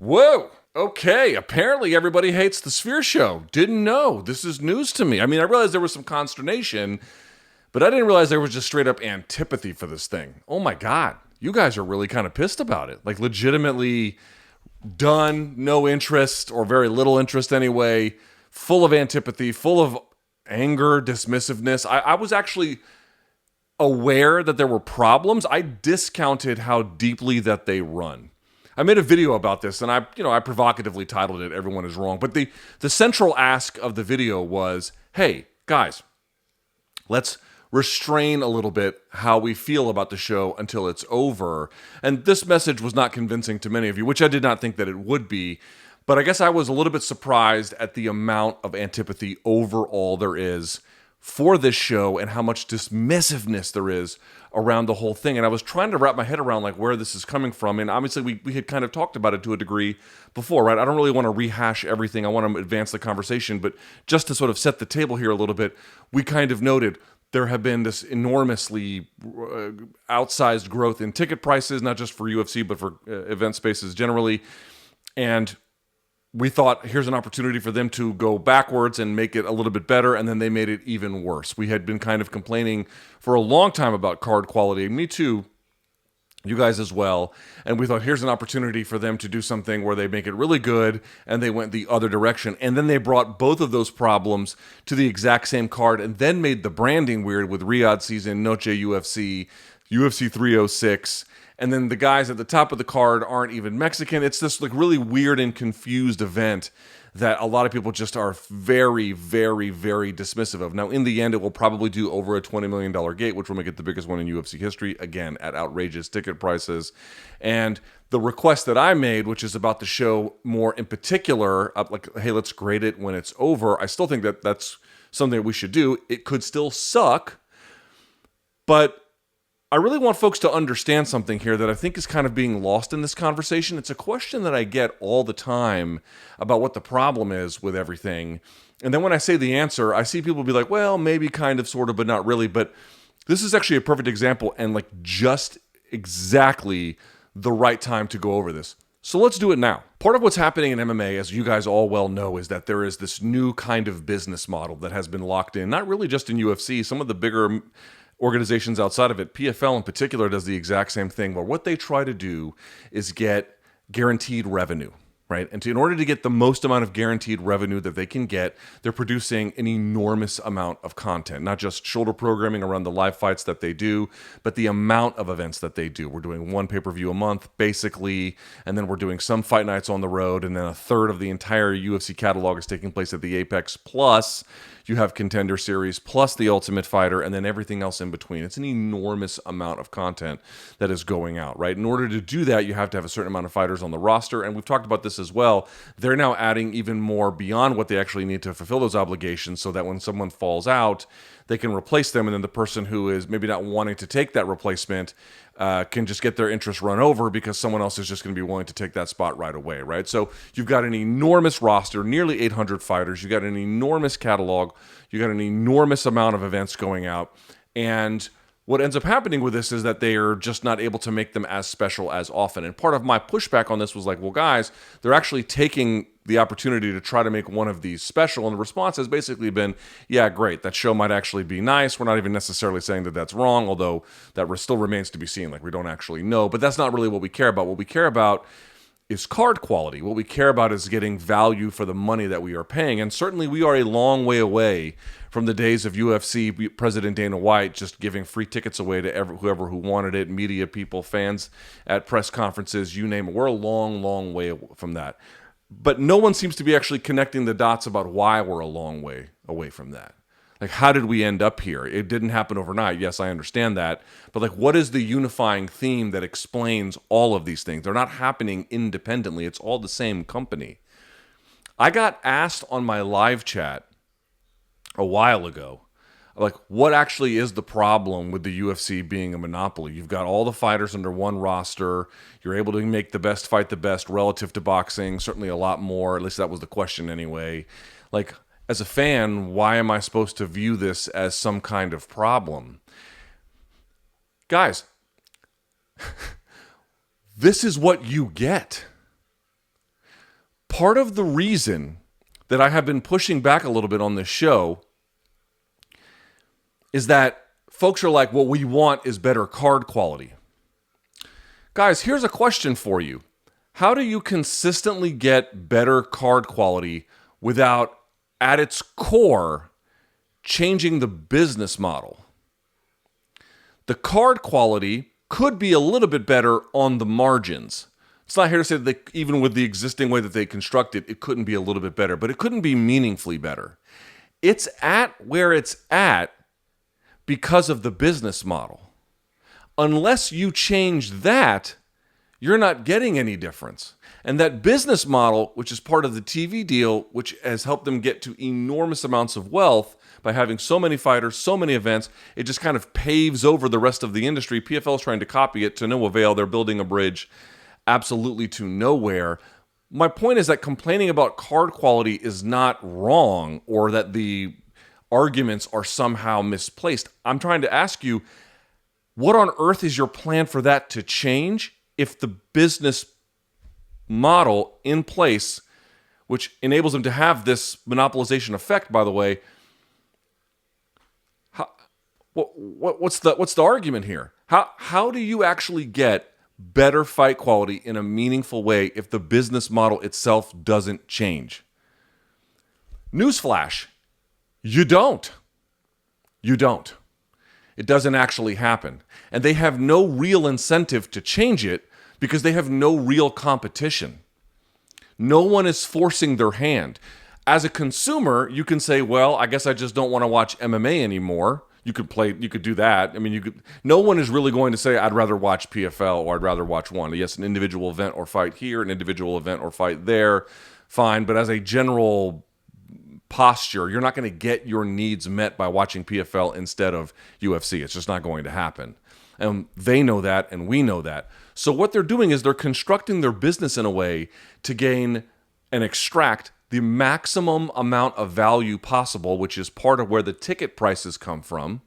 Whoa. Okay. Apparently everybody hates the Sphere Show. Didn't know. This is news to me. I mean, I realized there was some consternation, but I didn't realize there was just straight up antipathy for this thing. Oh my God. You guys are really kind of pissed about it. Like, legitimately done, no interest, or very little interest anyway, full of antipathy, full of anger, dismissiveness. I was actually aware that there were problems. I discounted how deeply that they run. I made a video about this, and I provocatively titled it "Everyone is Wrong." But the central ask of the video was, "Hey guys, let's restrain a little bit how we feel about the show until it's over." And this message was not convincing to many of you, which I did not think that it would be. But I guess I was a little bit surprised at the amount of antipathy overall there is for this show and how much dismissiveness there is around the whole thing. And I was trying to wrap my head around like where this is coming from. And obviously we had kind of talked about it to a degree before, right? I don't really want to rehash everything. I want to advance the conversation, but just to sort of set the table here a little bit, we kind of noted there have been this enormously outsized growth in ticket prices, not just for UFC, but for event spaces generally. And we thought, here's an opportunity for them to go backwards and make it a little bit better, and then they made it even worse. We had been kind of complaining for a long time about card quality. Me too, you guys as well. And we thought, here's an opportunity for them to do something where they make it really good, and they went the other direction. And then they brought both of those problems to the exact same card, and then made the branding weird with Riyadh Season, Noche UFC, UFC 306, and then the guys at the top of the card aren't even Mexican. It's this like really weird and confused event that a lot of people just are very, very, very dismissive of. Now, in the end, it will probably do over a $20 million gate, which will make it the biggest one in UFC history, again, at outrageous ticket prices. And the request that I made, which is about the show more in particular, like, hey, let's grade it when it's over, I still think that that's something that we should do. It could still suck, but I really want folks to understand something here that I think is kind of being lost in this conversation. It's a question that I get all the time about what the problem is with everything. And then when I say the answer, I see people be like, well, maybe kind of, sort of, but not really. But this is actually a perfect example and like just exactly the right time to go over this. So let's do it now. Part of what's happening in MMA, as you guys all well know, is that there is this new kind of business model that has been locked in, not really just in UFC, some of the bigger organizations outside of it. PFL in particular does the exact same thing, where what they try to do is get guaranteed revenue, right? And in order to get the most amount of guaranteed revenue that they can get, they're producing an enormous amount of content, not just shoulder programming around the live fights that they do, but the amount of events that they do. We're doing one pay-per-view a month, basically, and then we're doing some fight nights on the road, and then a third of the entire UFC catalog is taking place at the Apex, plus you have Contender Series, plus the Ultimate Fighter, and then everything else in between. It's an enormous amount of content that is going out, right? In order to do that, you have to have a certain amount of fighters on the roster, and we've talked about this as well. They're now adding even more beyond what they actually need to fulfill those obligations, so that when someone falls out, they can replace them, and then the person who is maybe not wanting to take that replacement can just get their interest run over because someone else is just going to be willing to take that spot right away, right? So you've got an enormous roster, nearly 800 fighters. You've got an enormous catalog. You've got an enormous amount of events going out. And what ends up happening with this is that they are just not able to make them as special as often. And part of my pushback on this was like, well, guys, they're actually taking the opportunity to try to make one of these special. And the response has basically been, yeah, great. That show might actually be nice. We're not even necessarily saying that that's wrong, although that still remains to be seen. Like, we don't actually know. But that's not really what we care about. What we care about is card quality. What we care about is getting value for the money that we are paying. And certainly we are a long way away from the days of UFC President Dana White just giving free tickets away to whoever who wanted it, media people, fans at press conferences, you name it. We're a long, long way from that. But no one seems to be actually connecting the dots about why we're a long way away from that. Like, how did we end up here? It didn't happen overnight. Yes, I understand that. But like, what is the unifying theme that explains all of these things? They're not happening independently. It's all the same company. I got asked on my live chat a while ago, like, what actually is the problem with the UFC being a monopoly? You've got all the fighters under one roster. You're able to make the best fight the best relative to boxing, certainly a lot more. At least that was the question anyway. Like, as a fan, why am I supposed to view this as some kind of problem? Guys, this is what you get. part of the reason that I have been pushing back a little bit on this show is that folks are like, what we want is better card quality. Guys, here's a question for you. How do you consistently get better card quality without, at its core, changing the business model? The card quality could be a little bit better on the margins. It's not here to say that even with the existing way that they construct it, it couldn't be a little bit better, but it couldn't be meaningfully better. It's at where it's at because of the business model. Unless you change that, you're not getting any difference. And that business model, which is part of the TV deal, which has helped them get to enormous amounts of wealth by having so many fighters, so many events, it just kind of paves over the rest of the industry. PFL is trying to copy it to no avail. They're building a bridge absolutely to nowhere. My point is that complaining about card quality is not wrong or that the arguments are somehow misplaced. I'm trying to ask you, what on earth is your plan for that to change if the business model in place, which enables them to have this monopolization effect, by the way, what's the argument here? How do you actually get better fight quality in a meaningful way if the business model itself doesn't change? Newsflash, you don't. You don't. It doesn't actually happen. And they have no real incentive to change it because they have no real competition. No one is forcing their hand. As a consumer, you can say, well, I guess I just don't want to watch MMA anymore. You could do that. I mean, no one is really going to say, I'd rather watch PFL or I'd rather watch one. Yes, an individual event or fight here, an individual event or fight there, fine. But as a general posture, you're not going to get your needs met by watching PFL instead of UFC. It's just not going to happen. And they know that, and we know that. So what they're doing is they're constructing their business in a way to gain and extract the maximum amount of value possible, which is part of where the ticket prices come from,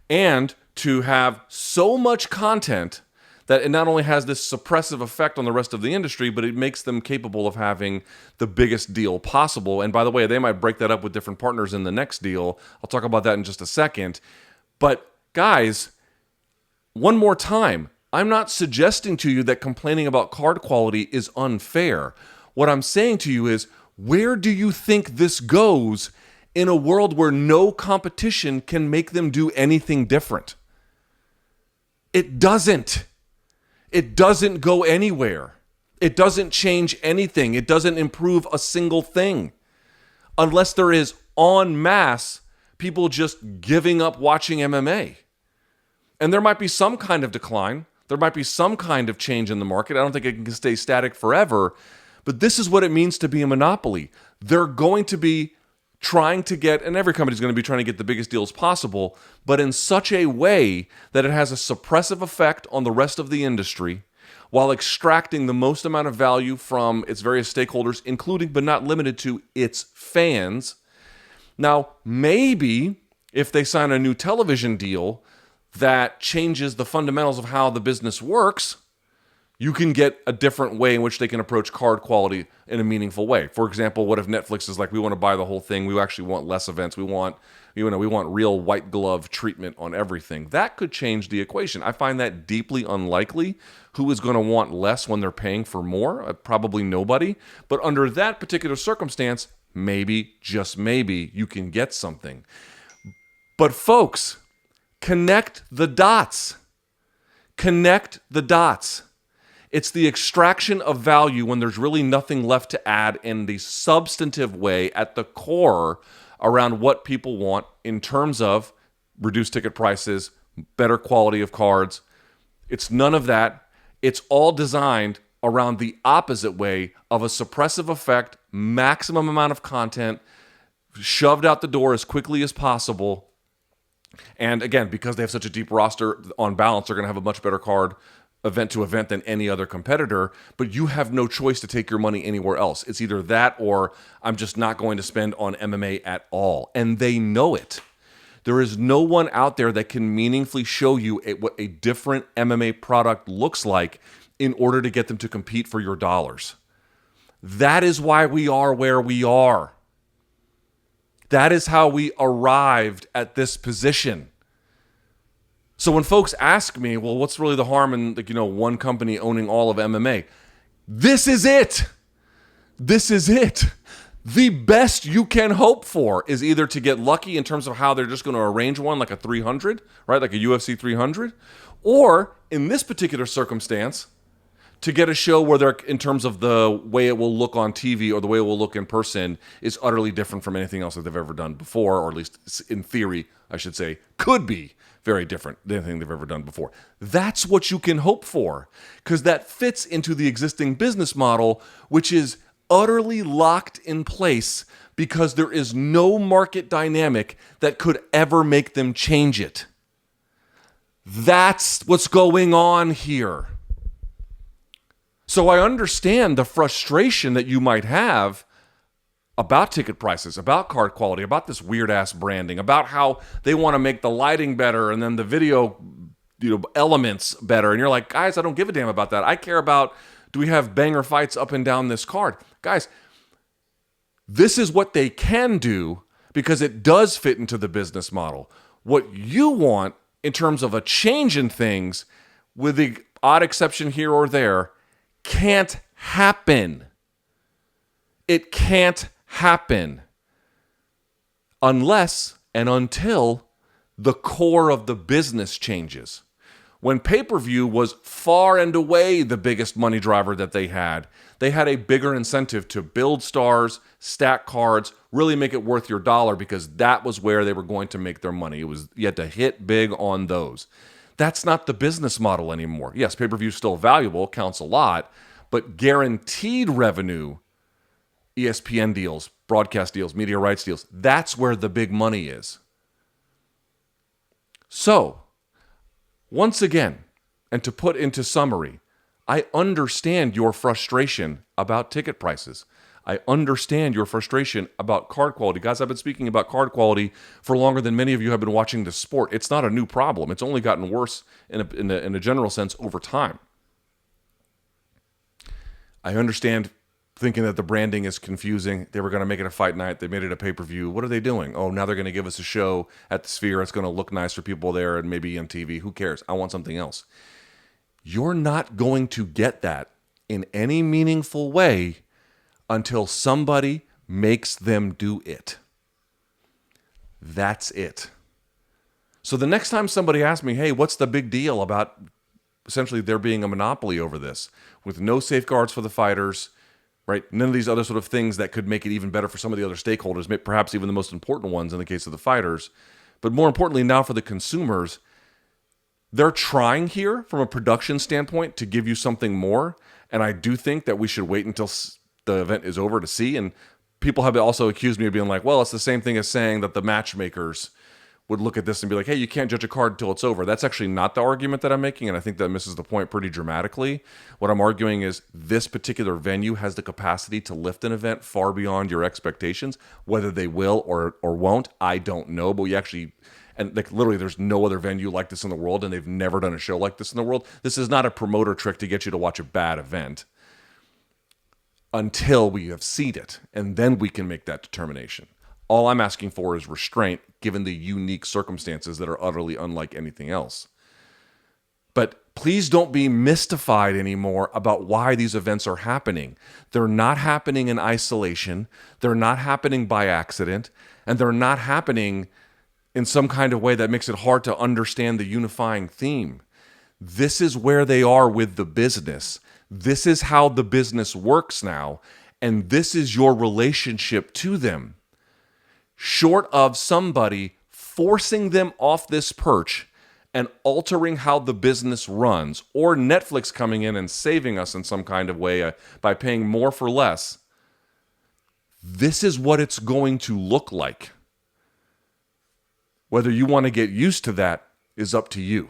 and to have so much content that it not only has this suppressive effect on the rest of the industry, but it makes them capable of having the biggest deal possible. And by the way, they might break that up with different partners in the next deal. I'll talk about that in just a second. But guys, one more time, I'm not suggesting to you that complaining about card quality is unfair. What I'm saying to you is, where do you think this goes in a world where no competition can make them do anything different? It doesn't. It doesn't go anywhere. It doesn't change anything. It doesn't improve a single thing. Unless there is en masse people just giving up watching MMA. And there might be some kind of decline. There might be some kind of change in the market. I don't think it can stay static forever. But this is what it means to be a monopoly. They're going to be trying to get, and every company is going to be trying to get the biggest deals possible, but in such a way that it has a suppressive effect on the rest of the industry while extracting the most amount of value from its various stakeholders, including but not limited to its fans. Now, maybe if they sign a new television deal that changes the fundamentals of how the business works, you can get a different way in which they can approach card quality in a meaningful way. For example, what if Netflix is like, we want to buy the whole thing. We actually want less events. We want real white glove treatment on everything. That could change the equation. I find that deeply unlikely. Who is going to want less when they're paying for more? Probably nobody. But under that particular circumstance, maybe, just maybe, you can get something. But folks, connect the dots. Connect the dots. It's the extraction of value when there's really nothing left to add in the substantive way at the core around what people want in terms of reduced ticket prices, better quality of cards. It's none of that. It's all designed around the opposite way of a suppressive effect, maximum amount of content shoved out the door as quickly as possible. And again, because they have such a deep roster, on balance, they're going to have a much better card event to event than any other competitor, but you have no choice to take your money anywhere else. It's either that or I'm just not going to spend on MMA at all. And they know it. There is no one out there that can meaningfully show you what a different MMA product looks like in order to get them to compete for your dollars. That is why we are where we are. That is how we arrived at this position. So when folks ask me, well, what's really the harm in one company owning all of MMA? This is it. This is it. The best you can hope for is either to get lucky in terms of how they're just going to arrange one like a 300, right? Like a UFC 300, or in this particular circumstance, to get a show where they're, in terms of the way it will look on TV or the way it will look in person, is utterly different from anything else that they've ever done before, or at least in theory, I should say, could be very different than anything they've ever done before. That's what you can hope for, because that fits into the existing business model, which is utterly locked in place because there is no market dynamic that could ever make them change it. That's what's going on here. So I understand the frustration that you might have about ticket prices, about card quality, about this weird-ass branding, about how they want to make the lighting better and then the video elements better. And you're like, guys, I don't give a damn about that. I care about, do we have banger fights up and down this card? Guys, this is what they can do because it does fit into the business model. What you want in terms of a change in things, with the odd exception here or there, can't happen. It can't happen unless and until the core of the business changes. When pay-per-view was far and away the biggest money driver that they had a bigger incentive to build stars, stack cards, really make it worth your dollar, because that was where they were going to make their money. You had to hit big on those. That's not the business model anymore. Yes, pay-per-view is still valuable, counts a lot, but guaranteed revenue, ESPN deals, broadcast deals, media rights deals, that's where the big money is. So, once again, and to put into summary, I understand your frustration about ticket prices. I understand your frustration about card quality. Guys, I've been speaking about card quality for longer than many of you have been watching this sport. It's not a new problem. It's only gotten worse in a general sense over time. I understand thinking that the branding is confusing. They were going to make it a fight night. They made it a pay-per-view. What are they doing? Oh, now they're going to give us a show at the Sphere. It's going to look nice for people there and maybe on TV. Who cares? I want something else. You're not going to get that in any meaningful way until somebody makes them do it. That's it. So the next time somebody asks me, hey, what's the big deal about essentially there being a monopoly over this with no safeguards for the fighters, right? None of these other sort of things that could make it even better for some of the other stakeholders, perhaps even the most important ones in the case of the fighters. But more importantly now for the consumers, they're trying here from a production standpoint to give you something more. And I do think that we should wait until the event is over to see. And people have also accused me of being like, well, it's the same thing as saying that the matchmakers would look at this and be like, hey, you can't judge a card until it's over. That's actually not the argument that I'm making, and I think that misses the point pretty dramatically. What I'm arguing is this particular venue has the capacity to lift an event far beyond your expectations. Whether they will or won't, I don't know, but we actually... And like literally, there's no other venue like this in the world, and they've never done a show like this in the world. This is not a promoter trick to get you to watch a bad event until we have seen it, and then we can make that determination. All I'm asking for is restraint, given the unique circumstances that are utterly unlike anything else. But please don't be mystified anymore about why these events are happening. They're not happening in isolation. They're not happening by accident. And they're not happening in some kind of way that makes it hard to understand the unifying theme. This is where they are with the business. This is how the business works now. And this is your relationship to them. Short of somebody forcing them off this perch and altering how the business runs, or Netflix coming in and saving us in some kind of way by paying more for less, this is what it's going to look like. Whether you want to get used to that is up to you.